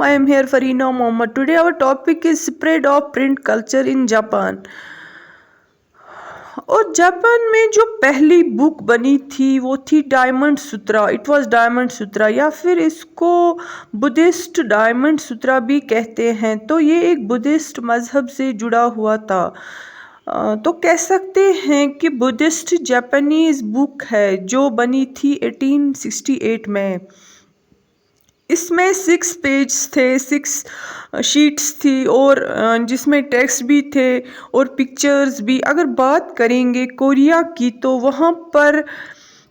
I am here Farina Mohammed. Today our topic is spread of print culture in Japan. और Japan में जो पहली book बनी थी वो थी diamond Sutra. It was diamond Sutra या फिर इसको बुद्धिस्ट डायमंड सूत्रा भी कहते हैं. तो ये एक बुद्धिस्ट मजहब से जुड़ा हुआ था. तो कह सकते हैं कि बुद्धिस्ट जापानीज बुक है जो बनी थी 1868 में. इसमें 6 पेज थे, 6 शीट्स थी और जिसमें टेक्स्ट भी थे और पिक्चर्स भी. अगर बात करेंगे कोरिया की तो वहाँ पर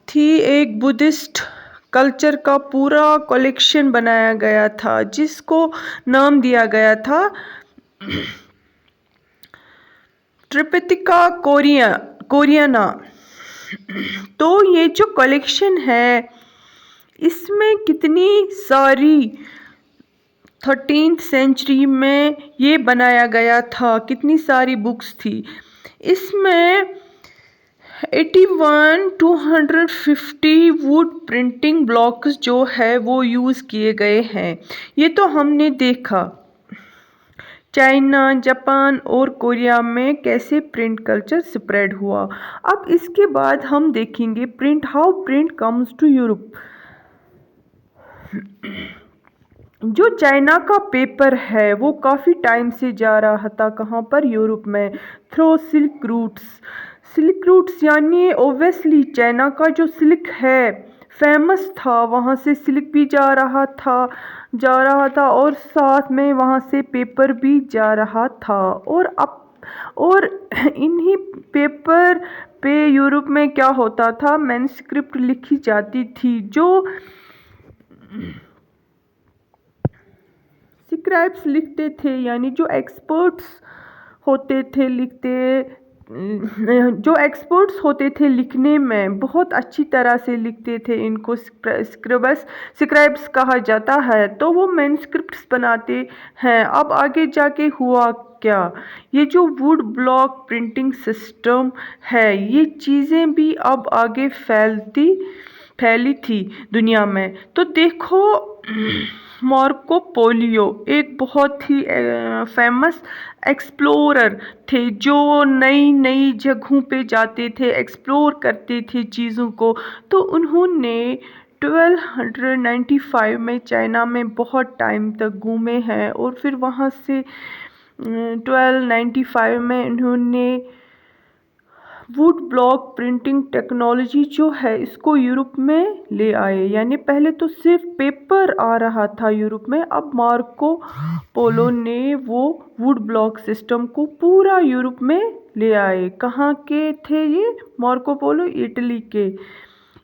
थी एक बुद्धिस्ट कल्चर का पूरा कलेक्शन बनाया गया था जिसको नाम दिया गया था त्रिपिटिका कोरियाना. तो ये जो कलेक्शन है इसमें कितनी सारी 13th सेंचुरी में ये बनाया गया था, कितनी सारी बुक्स थी. इसमें 81-250 वुड प्रिंटिंग ब्लॉक्स जो है वो यूज़ किए गए हैं. ये तो हमने देखा चाइना, जापान और कोरिया में कैसे प्रिंट कल्चर स्प्रेड हुआ. अब इसके बाद हम देखेंगे print, how print comes to Europe. जो चाइना का पेपर है वो काफ़ी टाइम से जा रहा था कहाँ पर, यूरोप में, थ्रू सिल्क रूट्स यानी ओब्वियसली चाइना का जो सिल्क है फेमस था, वहाँ से सिल्क भी जा रहा था और साथ में वहाँ से पेपर भी जा रहा था. और इन्हीं पेपर पे यूरोप में क्या होता था, मैन्युस्क्रिप्ट लिखी जाती थी जो स्क्राइब्स लिखते थे, यानी जो एक्सपर्ट्स होते थे लिखने में, बहुत अच्छी तरह से लिखते थे. इनको स्क्राइब्स कहा जाता है. तो वो मैन्युस्क्रिप्ट्स बनाते हैं. अब आगे जाके हुआ क्या, ये जो वुड ब्लॉक प्रिंटिंग सिस्टम है ये चीज़ें भी अब आगे फैली थी दुनिया में. तो देखो मार्को पोलियो एक बहुत ही फेमस एक्सप्लोरर थे जो नई जगहों पे जाते थे, एक्सप्लोर करते थे चीज़ों को. तो उन्होंने 1295 में चाइना में बहुत टाइम तक घूमे हैं और फिर वहाँ से 1295 में उन्होंने वुड ब्लॉक प्रिंटिंग टेक्नोलॉजी जो है इसको यूरोप में ले आए. यानी पहले तो सिर्फ पेपर आ रहा था यूरोप में, अब मार्को पोलो ने वो वुड ब्लॉक सिस्टम को पूरा यूरोप में ले आए. कहाँ के थे ये मार्को पोलो, इटली के,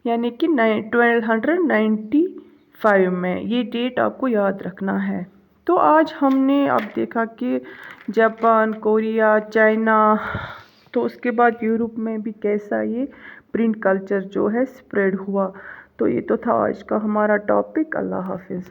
यानी कि 1295 में. ये डेट आपको याद रखना है. तो आज हमने अब देखा कि जापान, कोरिया, चाइना, तो उसके बाद यूरोप में भी कैसा ये प्रिंट कल्चर जो है स्प्रेड हुआ. तो ये तो था आज का हमारा टॉपिक. अल्लाह हाफिज़.